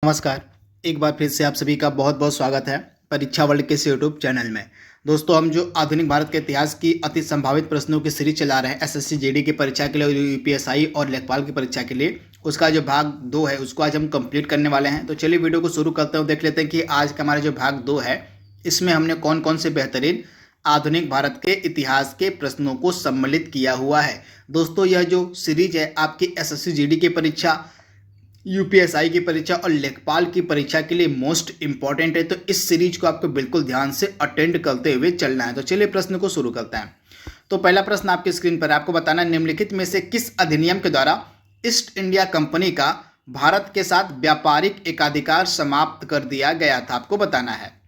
नमस्कार। एक बार फिर से आप सभी का बहुत बहुत स्वागत है परीक्षा वर्ल्ड के इस यूट्यूब चैनल में। दोस्तों, हम जो आधुनिक भारत के इतिहास की अति संभावित प्रश्नों की सीरीज चला रहे हैं एसएससी जीडी की परीक्षा के लिए और यूपीएसआई और लेखपाल की परीक्षा के लिए, उसका जो भाग 2 है उसको आज हम कंप्लीट करने वाले हैं। तो चलिए वीडियो को शुरू करते हैं, देख लेते हैं कि आज का हमारा जो भाग 2 है इसमें हमने कौन कौन से बेहतरीन आधुनिक भारत के इतिहास के प्रश्नों को सम्मिलित किया हुआ है। दोस्तों, यह जो सीरीज है आपकी एसएससी जीडी की परीक्षा, यूपीएसआई की परीक्षा और लेखपाल की परीक्षा के लिए मोस्ट इंपॉर्टेंट है। तो इस सीरीज को आपको बिल्कुल ध्यान से अटेंड करते हुए चलना है। तो चलिए प्रश्न को शुरू करते हैं। तो पहला प्रश्न आपकी स्क्रीन पर, आपको बताना निम्नलिखित में से किस अधिनियम के द्वारा ईस्ट इंडिया कंपनी का भारत के साथ व्यापारिक एकाधिकार समाप्त कर दिया गया था, आपको बताना है।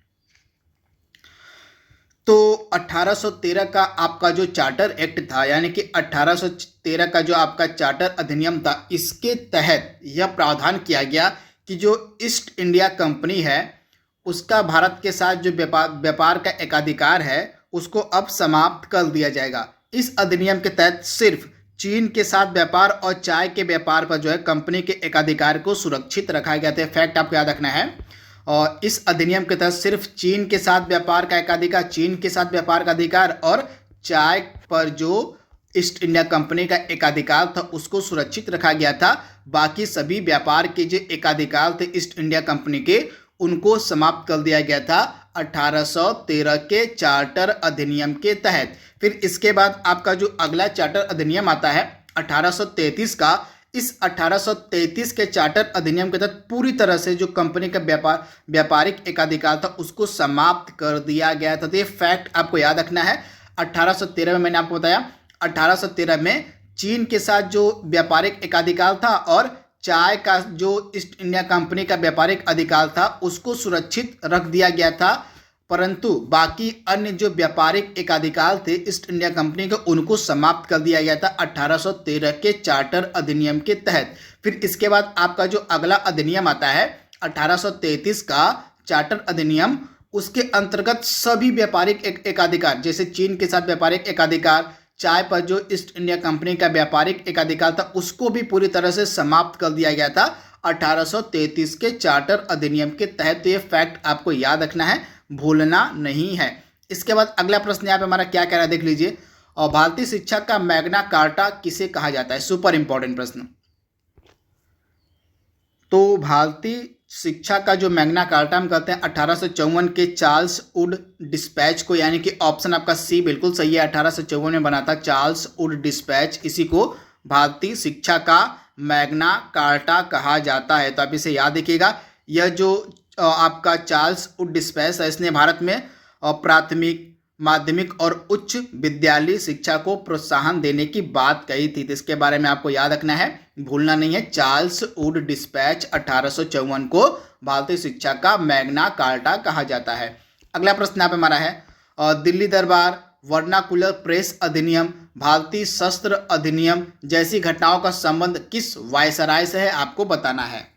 तो 1813 का आपका जो चार्टर एक्ट था, यानी कि 1813 का जो आपका चार्टर अधिनियम था, इसके तहत यह प्रावधान किया गया कि जो ईस्ट इंडिया कंपनी है उसका भारत के साथ जो व्यापार का एकाधिकार है उसको अब समाप्त कर दिया जाएगा। इस अधिनियम के तहत सिर्फ चीन के साथ व्यापार और चाय के व्यापार पर जो है कंपनी के एकाधिकार को सुरक्षित रखा गया था। फैक्ट आपको याद रखना है। और इस अधिनियम के तहत सिर्फ चीन के साथ व्यापार का एकाधिकार, चीन के साथ व्यापार का अधिकार और चाय पर जो ईस्ट इंडिया कंपनी का एकाधिकार था उसको सुरक्षित रखा गया था। बाकी सभी व्यापार के जो एकाधिकार थे ईस्ट इंडिया कंपनी के, उनको समाप्त कर दिया गया था 1813 के चार्टर अधिनियम के तहत। फिर इसके बाद आपका जो अगला चार्टर अधिनियम आता है 1833 का। इस 1833 के चार्टर अधिनियम के तहत पूरी तरह से जो कंपनी का व्यापारिक एकाधिकार था उसको समाप्त कर दिया गया था। तो ये फैक्ट आपको याद रखना है। 1813 में मैंने आपको बताया, 1813 में चीन के साथ जो व्यापारिक एकाधिकार था और चाय का जो ईस्ट इंडिया कंपनी का व्यापारिक अधिकार था उसको सुरक्षित रख दिया गया था, परंतु बाकी अन्य जो व्यापारिक एकाधिकार थे ईस्ट इंडिया कंपनी के उनको समाप्त कर दिया गया था 1813 के चार्टर अधिनियम के तहत। फिर इसके बाद आपका जो अगला अधिनियम आता है 1833 का चार्टर अधिनियम, उसके अंतर्गत सभी व्यापारिक एकाधिकार, जैसे चीन के साथ व्यापारिक एकाधिकार, चाय पर जो ईस्ट इंडिया कंपनी का व्यापारिक एकाधिकार था उसको भी पूरी तरह से समाप्त कर दिया गया था 1833 के चार्टर अधिनियम के तहत। तो ये फैक्ट आपको याद रखना है, भूलना नहीं है। इसके बाद अगला प्रश्न यहाँ पे हमारा क्या कह रहा है देख लीजिए। और भारतीय शिक्षा का मैग्ना कार्टा किसे कहा जाता है, सुपर इंपॉर्टेंट प्रश्न। तो भारतीय शिक्षा का जो मैग्ना कार्टा हम कहते हैं 1854 के चार्ल्स वुड डिस्पैच को, यानी कि ऑप्शन आपका सी बिल्कुल सही है। 1854 में बना था चार्ल्स वुड डिस्पैच, इसी को भारतीय शिक्षा का मैग्ना कार्टा कहा जाता है। तो आप इसे याद रखिएगा। यह जो आपका चार्ल्स वुड डिस्पैच है इसने भारत में प्राथमिक, माध्यमिक और उच्च विद्यालय शिक्षा को प्रोत्साहन देने की बात कही थी। तो इसके बारे में आपको याद रखना है, भूलना नहीं है। चार्ल्स वुड डिस्पैच 1854 को भारतीय शिक्षा का मैग्ना कार्टा कहा जाता है। अगला प्रश्न यहाँ पे हमारा है दिल्ली दरबार, वर्नाकुलर प्रेस अधिनियम, भारतीय शस्त्र अधिनियम जैसी घटनाओं का संबंध किस वायसराय से है, आपको बताना है।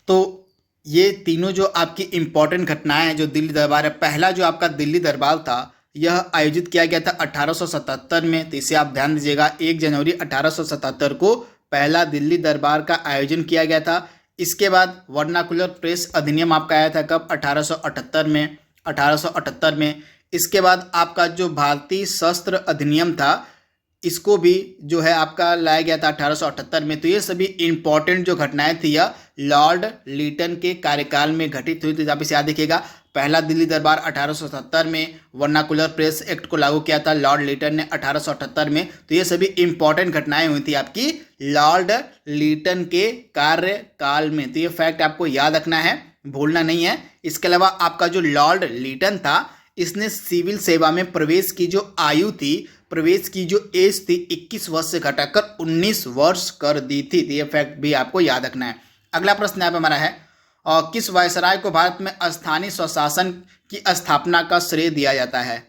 तो ये तीनों जो आपकी इंपॉर्टेंट घटनाएं हैं जो दिल्ली दरबार है, पहला जो आपका दिल्ली दरबार था यह आयोजित किया गया था 1877 में। तो इसे आप ध्यान दीजिएगा, 1 जनवरी 1877 को पहला दिल्ली दरबार का आयोजन किया गया था। इसके बाद वर्नाकुलर प्रेस अधिनियम आपका आया था कब, 1878 में। इसके बाद आपका जो भारतीय शस्त्र अधिनियम था इसको भी जो है आपका लाया गया था 1878 में। तो ये सभी इंपॉर्टेंट जो घटनाएं थी यह लॉर्ड लीटन के कार्यकाल में घटित हुई। तो आप इसे याद रखिएगा, पहला दिल्ली दरबार 1877 में, वर्नाकुलर प्रेस एक्ट को लागू किया था लॉर्ड लीटन ने 1878 में। तो ये सभी इंपॉर्टेंट घटनाएं हुई थी आपकी लॉर्ड लीटन के कार्यकाल में। तो ये फैक्ट आपको याद रखना है, भूलना नहीं है। इसके अलावा आपका जो लॉर्ड लीटन था इसने सिविल सेवा में प्रवेश की जो आयु थी, प्रवेश की जो एज थी 21 वर्ष से घटाकर 19 वर्ष कर दी थी। तो ये फैक्ट भी आपको याद रखना है। अगला प्रश्न यहाँ पे हमारा है और किस वायसराय को भारत में स्थानीय स्वशासन की स्थापना का श्रेय दिया जाता है।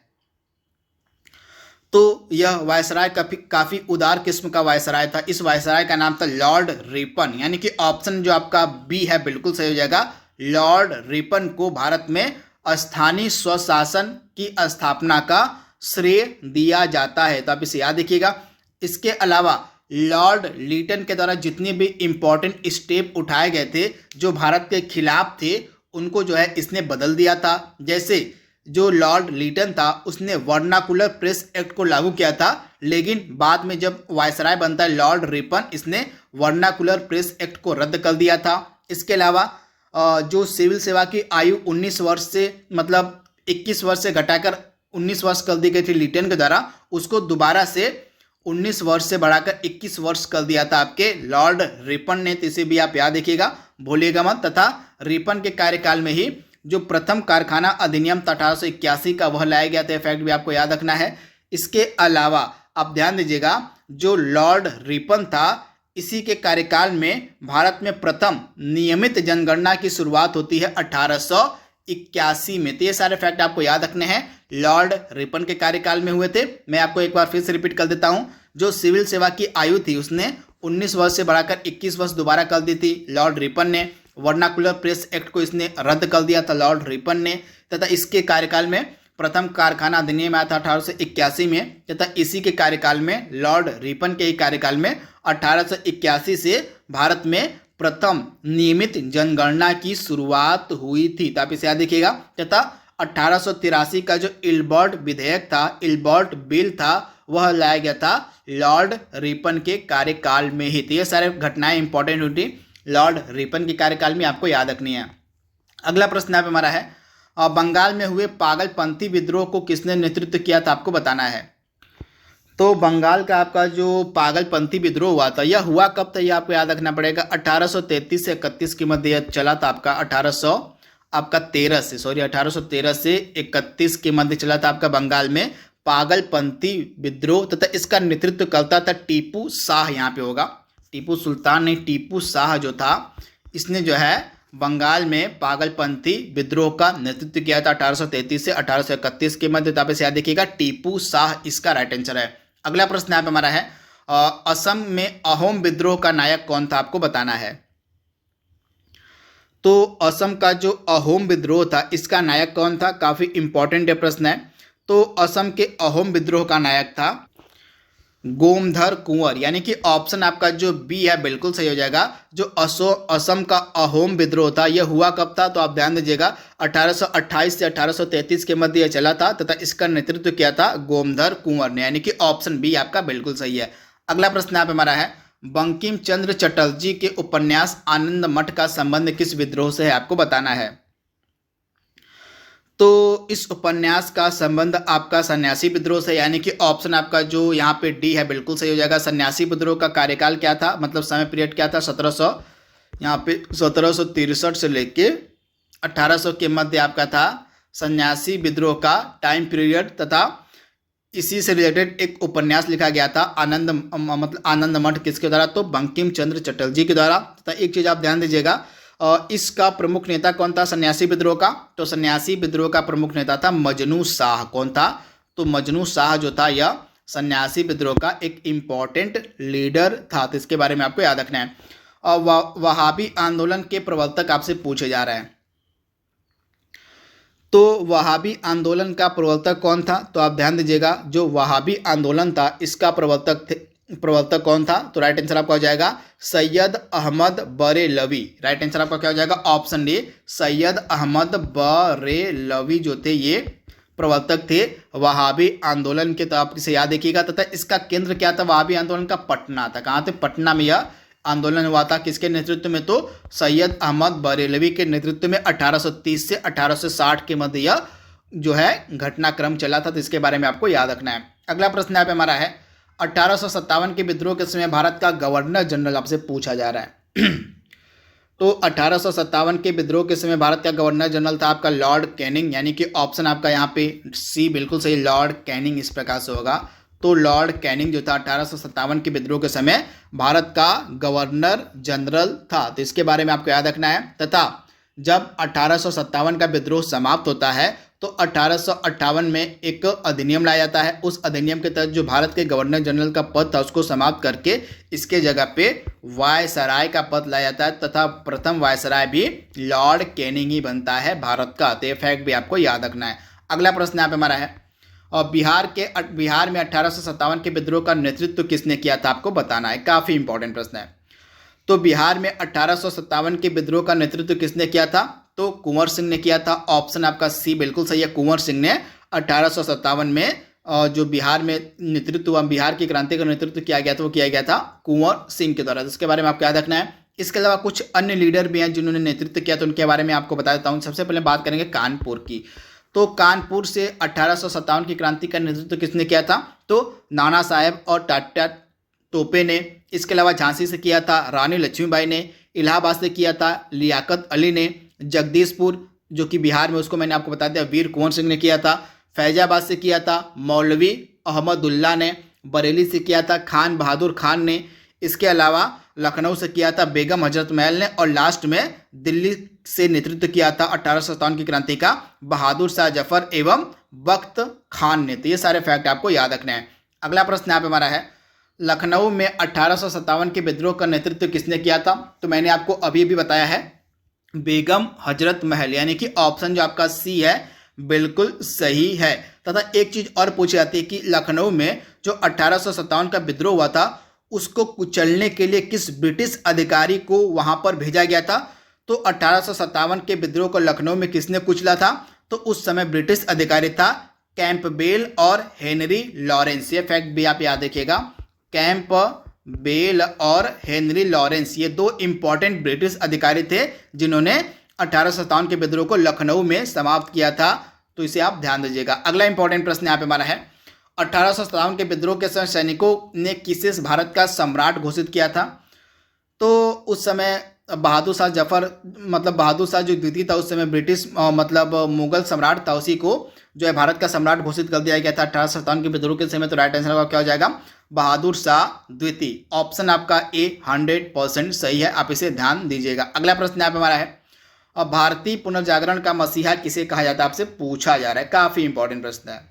तो यह वायसराय काफी उदार किस्म का वायसराय था। इस वायसराय का नाम था लॉर्ड रिपन, यानी कि ऑप्शन जो आपका बी है बिल्कुल सही हो जाएगा। लॉर्ड रिपन को भारत में स्थानीय स्वशासन की स्थापना का श्रेय दिया जाता है। तो आप इसे याद रखिएगा। इसके अलावा लॉर्ड लीटन के द्वारा जितने भी इम्पोर्टेंट स्टेप उठाए गए थे जो भारत के खिलाफ थे, उनको जो है इसने बदल दिया था। जैसे जो लॉर्ड लीटन था उसने वर्नाकुलर प्रेस एक्ट को लागू किया था, लेकिन बाद में जब वायसराय बनता है लॉर्ड रिपन, इसने वर्नाकुलर प्रेस एक्ट को रद्द कर दिया था। इसके अलावा जो सिविल सेवा की आयु 19 वर्ष से मतलब 21 वर्ष से घटाकर 19 वर्ष कर दी गई थी लीटन के द्वारा, उसको दोबारा से 19 वर्ष से बढ़ाकर 21 वर्ष कर दिया था आपके लॉर्ड रिपन ने। तो इसे भी आप याद रखिएगा, भूलिएगा मत। तथा रिपन के कार्यकाल में ही जो प्रथम कारखाना अधिनियम था 1881 का, वह लाया गया था। फैक्ट भी आपको याद रखना है। इसके अलावा आप ध्यान दीजिएगा, जो लॉर्ड रिपन था इसी के कार्यकाल में भारत में प्रथम नियमित जनगणना की शुरुआत होती है 1881 में। तो ये सारे फैक्ट आपको याद रखने हैं, लॉर्ड रिपन के कार्यकाल में हुए थे। मैं आपको एक बार फिर से रिपीट कर देता हूं, जो सिविल सेवा की आयु थी उसने 19 वर्ष से बढ़ाकर 21 वर्ष दोबारा कर दी थी लॉर्ड रिपन ने। वर्नाकुलर प्रेस एक्ट को इसने रद्द कर दिया था लॉर्ड रिपन ने। तथा इसके कार्यकाल में प्रथम कारखाना अधिनियम आया था 1881 में। तथा इसी के कार्यकाल में, लॉर्ड रिपन के ही कार्यकाल में 1881 से भारत में प्रथम नियमित जनगणना की शुरुआत हुई थी। तो आप इसे याद रखिएगा। तथा 1883 का जो इल्बर्ट विधेयक था, इल्बर्ट बिल था, वह लाया गया था लॉर्ड रिपन के कार्यकाल में ही। तो ये सारे घटनाएं इंपॉर्टेंट हुई थी लॉर्ड रिपन के कार्यकाल में, आपको याद रखनी है। अगला प्रश्न यहाँ पे हमारा है, बंगाल में हुए पागलपंथी विद्रोह को किसने नेतृत्व किया था, आपको बताना है। तो बंगाल का आपका जो पागलपंथी विद्रोह हुआ था, यह हुआ कब था, यह आपको याद रखना पड़ेगा। 1833 से 31 के मध्य यह चला था आपका। 1813 से 31 के मध्य चला था आपका बंगाल में पागलपंथी विद्रोह। तथा इसका नेतृत्व करता था टीपू शाह। यहाँ पे होगा टीपू सुल्तान नहीं, टीपू शाह जो था, इसने जो है बंगाल में पागलपंथी विद्रोह का नेतृत्व किया था 1833 से 1831 के मध्य। आप इसे याद रखिएगा, टीपू शाह इसका राइट आंसर है। अगला प्रश्न यहाँ पे हमारा है, असम में अहोम विद्रोह का नायक कौन था, आपको बताना है। तो असम का जो अहोम विद्रोह था इसका नायक कौन था, काफी इंपॉर्टेंट प्रश्न है। तो असम के अहोम विद्रोह का नायक था गोमधर कुंवर, यानी कि ऑप्शन आपका जो बी है बिल्कुल सही हो जाएगा। जो असम का अहोम विद्रोह था यह हुआ कब था, तो आप ध्यान दीजिएगा 1828 से 1833 के मध्य यह चला था। तथा इसका नेतृत्व किया था गोमधर कुंवर ने, यानी कि ऑप्शन बी आपका बिल्कुल सही है। अगला प्रश्न यहाँ पे हमारा है, बंकिम चंद्र चटर्जी के उपन्यास आनंद मठ का संबंध किस विद्रोह से है, आपको बताना है। तो इस उपन्यास का संबंध आपका सन्यासी विद्रोह से, यानी कि ऑप्शन आपका जो यहाँ पे डी है बिल्कुल सही हो जाएगा। सन्यासी विद्रोह का कार्यकाल क्या था, मतलब समय पीरियड क्या था, 1763 से लेके 1800 के मध्य आपका था सन्यासी विद्रोह का टाइम पीरियड। तथा इसी से रिलेटेड एक उपन्यास लिखा गया था आनंद मठ, किसके द्वारा, तो बंकिम चंद्र चटर्जी के द्वारा। तथा एक चीज आप ध्यान दीजिएगा, इसका प्रमुख नेता कौन था सन्यासी विद्रोह का, तो सन्यासी विद्रोह का प्रमुख नेता था मजनू शाह। कौन था, तो मजनू शाह जो था यह सन्यासी विद्रोह का एक इंपॉर्टेंट लीडर था। तो इसके बारे में आपको याद रखना है। और वहाबी आंदोलन के प्रवर्तक आपसे पूछे जा रहे हैं, तो वहाबी आंदोलन का प्रवर्तक कौन था, तो आप ध्यान दीजिएगा, जो वहाबी आंदोलन था इसका प्रवर्तक कौन था, तो राइट आंसर आपका हो जाएगा सैयद अहमद बरेलवी। राइट आंसर आपका क्या हो जाएगा, ऑप्शन डी, सैयद अहमद बरेलवी जो थे ये प्रवर्तक थे वहाबी आंदोलन के। तो आप इसे याद रखिएगा। तथा इसका केंद्र क्या था वहाबी आंदोलन का, पटना था। कहाँ थे, पटना में यह आंदोलन हुआ था। किसके नेतृत्व में, तो सैयद अहमद बरेलवी के नेतृत्व में 1830 से 1860 के मध्य यह जो है घटनाक्रम चला था। तो इसके बारे में आपको याद रखना है। अगला प्रश्न यहाँ पे हमारा है, 1857 के विद्रोह के समय भारत का गवर्नर जनरल आपसे पूछा जा रहा है। तो 1857 के विद्रोह के समय भारत का गवर्नर जनरल था आपका लॉर्ड कैनिंग, यानी कि ऑप्शन आपका यहाँ पे सी बिल्कुल सही, लॉर्ड कैनिंग इस प्रकार से होगा। तो लॉर्ड कैनिंग जो था 1857 के विद्रोह के समय भारत का गवर्नर जनरल था। तो इसके बारे में आपको याद रखना है। तथा जब 1857 का विद्रोह समाप्त होता है तो 1858 में एक अधिनियम लाया जाता है। उस अधिनियम के तहत जो भारत के गवर्नर जनरल का पद था उसको समाप्त करके इसके जगह पे वायसराय का पद लाया जाता है। तथा प्रथम वायसराय भी लॉर्ड कैनिंग ही बनता है भारत का। तो ये फैक्ट भी आपको याद रखना है। अगला प्रश्न यहाँ पे हमारा है, और बिहार में 1857 के विद्रोह का नेतृत्व किसने किया था, आपको बताना है। काफ़ी इंपॉर्टेंट प्रश्न है। तो बिहार में 1857 के विद्रोह का नेतृत्व किसने किया था, तो कुंवर सिंह ने किया था। ऑप्शन आपका सी बिल्कुल सही है, कुंवर सिंह ने 1857 में जो बिहार में नेतृत्व हुआ, बिहार की क्रांति का नेतृत्व किया गया था, वो किया गया था कुंवर सिंह के द्वारा। इसके बारे में आपको याद रखना है। इसके अलावा कुछ अन्य लीडर भी हैं जिन्होंने नेतृत्व किया, तो उनके बारे में आपको बता देता हूँ। सबसे पहले बात करेंगे कानपुर की। तो कानपुर से 1857 की क्रांति का नेतृत्व किसने किया था, तो नाना साहेब और टाटा टोपे ने। इसके अलावा झांसी से किया था रानी लक्ष्मीबाई ने। इलाहाबाद से किया था लियाकत अली ने। जगदीशपुर जो कि बिहार में, उसको मैंने आपको बता दिया, वीर कुंवर सिंह ने किया था। फैजाबाद से किया था मौलवी अहमदुल्ला ने। बरेली से किया था खान बहादुर खान ने। इसके अलावा लखनऊ से किया था बेगम हजरत महल ने। और लास्ट में दिल्ली से नेतृत्व किया था 1857 की क्रांति का बहादुर शाह जफर एवं बख्त खान ने। तो ये सारे फैक्ट आपको याद रखने हैं। अगला प्रश्न यहाँ पे हमारा है, लखनऊ में 1857 के विद्रोह का नेतृत्व किसने किया था, तो मैंने आपको अभी भी बताया है बेगम हजरत महल, यानी कि ऑप्शन जो आपका सी है बिल्कुल सही है। तथा एक चीज और पूछी जाती है कि लखनऊ में जो 1857 का विद्रोह हुआ था उसको कुचलने के लिए किस ब्रिटिश अधिकारी को वहां पर भेजा गया था। तो 1857 के विद्रोह को लखनऊ में किसने कुचला था, तो उस समय ब्रिटिश अधिकारी था कैंपबेल और हेनरी लॉरेंस। ये फैक्ट भी आप याद रखिएगा, कैंपबेल और हेनरी लॉरेंस, ये दो इंपॉर्टेंट ब्रिटिश अधिकारी थे जिन्होंने 1857 के विद्रोह को लखनऊ में समाप्त किया था। तो इसे आप ध्यान दीजिएगा। अगला इंपॉर्टेंट प्रश्न यहाँ पे हमारा है, 1857 के विद्रोह के समय सैनिकों ने किसे भारत का सम्राट घोषित किया था। तो उस समय बहादुर शाह जफर, मतलब बहादुर शाह जो द्वितीय था, उस समय ब्रिटिश मतलब मुगल सम्राट था, उसी को जो है भारत का सम्राट घोषित कर दिया गया था 1857 के विद्रोह के समय। तो राइट आंसर क्या हो जाएगा, बहादुर शाह द्वितीय। ऑप्शन आपका ए 100% सही है, आप इसे ध्यान दीजिएगा। अगला प्रश्न यहाँ पे हमारा है, अब भारतीय पुनर्जागरण का मसीहा किसे कहा जाता है, आपसे पूछा जा रहा है। काफी इंपॉर्टेंट प्रश्न है।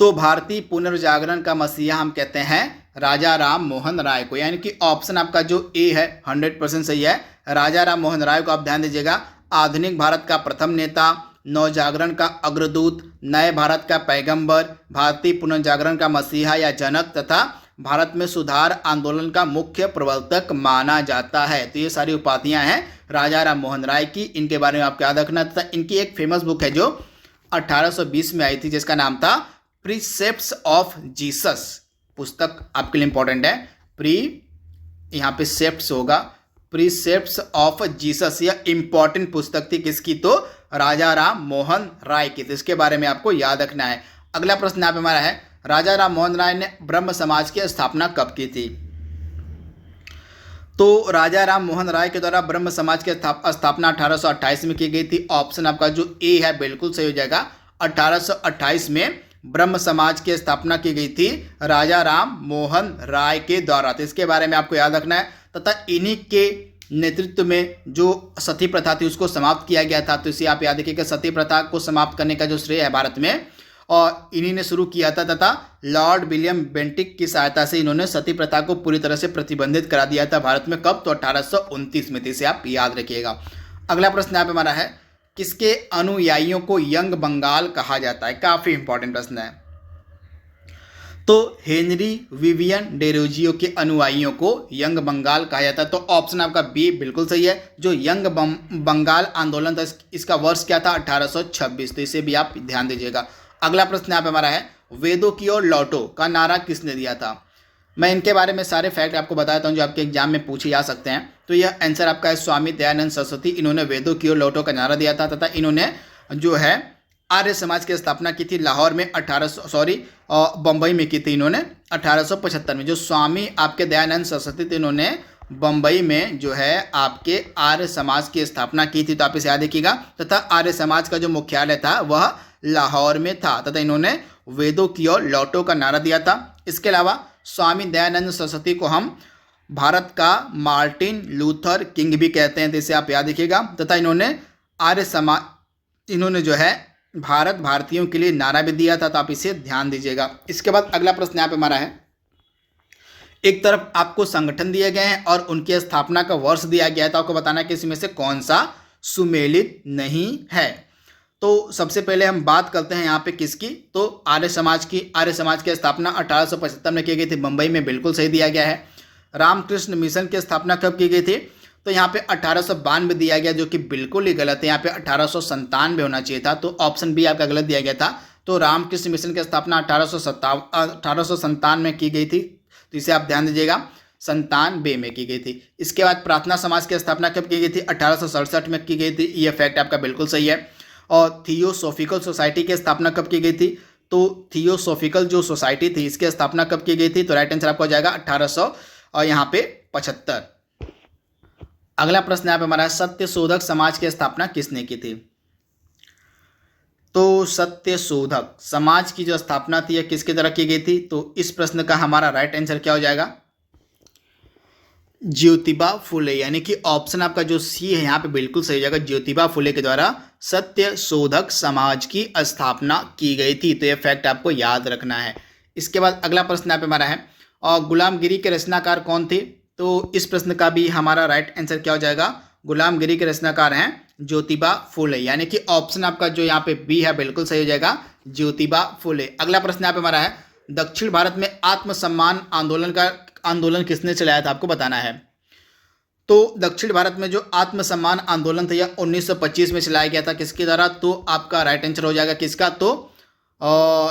तो भारतीय पुनर्जागरण का मसीहा हम कहते हैं राजा राम मोहन राय को, यानी कि ऑप्शन आपका जो ए है 100% सही है, राजा राम मोहन राय को आप ध्यान दीजिएगा। आधुनिक भारत का प्रथम नेता, नवजागरण का अग्रदूत, नए भारत का पैगंबर, भारतीय पुनर्जागरण का मसीहा या जनक तथा भारत में सुधार आंदोलन का मुख्य प्रवर्तक माना जाता है। तो ये सारी उपाधियां हैं राजा राम मोहन राय की, इनके बारे में आपको याद रखना था। इनकी एक फेमस बुक है जो 1820 में आई थी, जिसका नाम था प्रीसेप्ट्स ऑफ जीसस। पुस्तक आपके लिए इंपॉर्टेंट है, यहाँ पे सेप्ट्स होगा, प्रीसेप्ट्स ऑफ जीसस। यह इंपॉर्टेंट पुस्तक थी, किसकी, तो राजा राम मोहन राय की। तो इसके बारे में आपको याद रखना है। अगला प्रश्न यहाँ पे हमारा है, राजा राम मोहन राय ने ब्रह्म समाज की स्थापना कब की थी। तो राजा राम मोहन राय के द्वारा ब्रह्म समाज की स्थापना 1828 में की गई थी। ऑप्शन आपका जो ए है बिल्कुल सही हो जाएगा, 1828 में ब्रह्म समाज की स्थापना की गई थी राजा राम मोहन राय के द्वारा। तो इसके बारे में आपको याद रखना है। तथा इन्हीं के नेतृत्व में जो सती प्रथा थी उसको समाप्त किया गया था। तो इसे आप याद रखिएगा, सती प्रथा को समाप्त करने का जो श्रेय है भारत में, और इन्हीं ने शुरू किया था। तथा लॉर्ड विलियम बेंटिक की सहायता से इन्होंने सती प्रथा को पूरी तरह से प्रतिबंधित करा दिया था भारत में। कब, तो 1829 में। इसे आप याद रखिएगा। अगला प्रश्न यहाँ पे हमारा है, किसके अनुयायियों को यंग बंगाल कहा जाता है। काफी इंपॉर्टेंट प्रश्न है। तो हेनरी विवियन डेरोजियो के अनुयायियों को यंग बंगाल कहा जाता है। तो ऑप्शन आपका बी बिल्कुल सही है। जो यंग बंगाल आंदोलन था, इसका वर्ष क्या था, 1826। तो इसे भी आप ध्यान दीजिएगा। अगला प्रश्न यहाँ पे हमारा है, वेदों की ओर लौटो का नारा किसने दिया था। मैं इनके बारे में सारे फैक्ट आपको बताता हूँ जो आपके एग्जाम में पूछे जा सकते हैं। तो यह आंसर आपका है स्वामी दयानंद सरस्वती। इन्होंने वेदों की ओर लौटो का नारा दिया था। तथा इन्होंने जो है आर्य समाज की स्थापना की थी लाहौर में बम्बई में की थी इन्होंने 1875 में। जो स्वामी आपके दयानंद सरस्वती थे, इन्होंने बम्बई में जो है आपके आर्य समाज की स्थापना की थी। तो आप इसे याद रखिएगा। तथा आर्य समाज का जो मुख्यालय था वह लाहौर में था। तथा इन्होंने वेदों की ओर लौटो का नारा दिया था। इसके अलावा स्वामी दयानंद सरस्वती को हम भारत का मार्टिन लूथर किंग भी कहते हैं। तो इसे आप याद रखिएगा। तथा इन्होंने आर्य समाज, इन्होंने जो है भारत भारतीयों के लिए नारा भी दिया था। तो आप इसे ध्यान दीजिएगा। इसके बाद अगला प्रश्न यहाँ पे हमारा है, एक तरफ आपको संगठन दिए गए हैं और उनकी स्थापना का वर्ष दिया गया है। तो आपको बताना है कि इसमें से कौन सा सुमेलित नहीं है। तो सबसे पहले हम बात करते हैं यहाँ पे किसकी, तो आर्य समाज की। आर्य समाज की स्थापना 1875 में की गई थी, मुंबई में, बिल्कुल सही दिया गया है। रामकृष्ण मिशन की स्थापना कब की गई थी, तो यहाँ पे 1892 दिया गया, जो कि बिल्कुल ही गलत है। यहाँ पे 1897 होना चाहिए था, तो ऑप्शन बी आपका गलत दिया गया था। तो रामकृष्ण मिशन की स्थापना 1897 में की गई थी, तो इसे आप ध्यान दीजिएगा, 97 में की गई थी। इसके बाद प्रार्थना समाज की स्थापना कब की गई थी, 1867 में की गई थी, ये फैक्ट आपका बिल्कुल सही है। और थियोसॉफिकल सोसाइटी की स्थापना कब की गई थी, तो थियोसॉफिकल जो सोसाइटी थी इसकी स्थापना कब की गई थी, तो राइट आंसर आपका हो जाएगा 1875। अगला प्रश्न यहाँ पे हमारा है, सत्यशोधक समाज की स्थापना किसने की थी। तो सत्यशोधक समाज की जो स्थापना थी यह किसके द्वारा की गई थी, तो इस प्रश्न का हमारा राइट आंसर क्या हो जाएगा, ज्योतिबा फुले, यानी कि ऑप्शन आपका जो सी है यहाँ पे बिल्कुल सही हो जाएगा। ज्योतिबा फुले के द्वारा सत्यशोधक समाज की स्थापना की गई थी, तो यह फैक्ट आपको याद रखना है। इसके बाद अगला प्रश्न यहाँ पे हमारा है, और गुलामगिरी के रचनाकार कौन थे, तो इस प्रश्न का भी हमारा राइट आंसर क्या हो जाएगा, गुलामगिरी के रचनाकार हैं ज्योतिबा फुले, यानी कि ऑप्शन आपका जो यहाँ पे बी है बिल्कुल सही हो जाएगा, ज्योतिबा फुले। अगला प्रश्न यहाँ पे हमारा है, दक्षिण भारत में आत्मसम्मान आंदोलन किसने चलाया था, आपको बताना है। तो दक्षिण भारत में जो आत्मसम्मान आंदोलन था यह 1925 में चलाया गया था, किसके द्वारा, तो आपका राइट आंसर हो जाएगा किसका, तो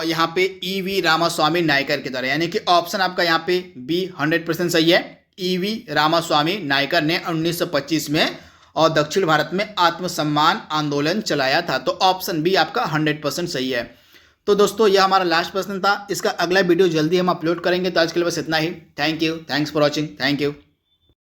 यहाँ पे ई.वी. रामास्वामी नायकर के द्वारा, यानी कि ऑप्शन आपका यहाँ पे बी 100% सही है। ई.वी. रामास्वामी नायकर ने 1925 में और दक्षिण भारत में आत्मसम्मान आंदोलन चलाया था, तो ऑप्शन बी आपका 100% सही है। तो दोस्तों यह हमारा लास्ट प्रश्न था, इसका अगला वीडियो जल्दी हम अपलोड करेंगे। तो आज के लिए बस इतना ही। Thank you, thanks for watching, thank you.